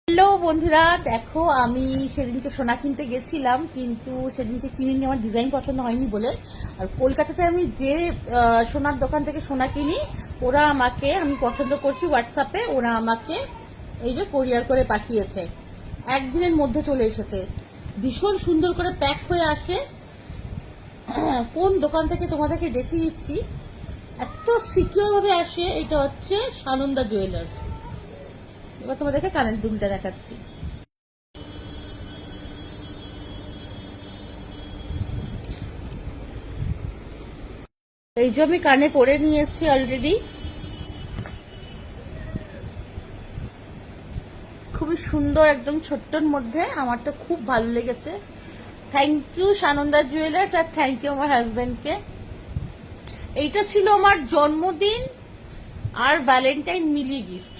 Hello বন্ধুরা, দেখো আমি সেদিনকে সোনা কিনতে গেছিলাম, কিন্তু সেদিনকে কিনিনি, আমার ডিজাইন পছন্দ হয়নি বলে। আর কলকাতাতে আমি যে সোনার দোকান থেকে সোনা কিনি, ওরা আমাকে, আমি পছন্দ করছি হোয়াটসঅ্যাপে, ওরা আমাকে এই যে কোরিয়ার করে পাঠিয়েছে, একদিনের মধ্যে চলে এসেছে, ভীষণ সুন্দর করে প্যাক হয়ে আসে। কোন দোকান থেকে তোমাদেরকে দেখিয়ে দিচ্ছি, এত সিকিউর ভাবে আসে। এটা হচ্ছে সানন্দা জুয়েলার্স। এবার তোমাদেরকে কানের দুলটা দেখাচ্ছি। এই যে আমি কানে পরে নিয়েছি অলরেডি, খুবই সুন্দর, একদম ছোট্টর মধ্যে, আমার তো খুব ভালো লেগেছে। থ্যাংক ইউ সানন্দা জুয়েলার্স, আর থ্যাংক ইউ আমার হাজবেন্ডকে। এইটা ছিল আমার জন্মদিন আর ভ্যালেন্টাইন মিলিয়ে গিফট।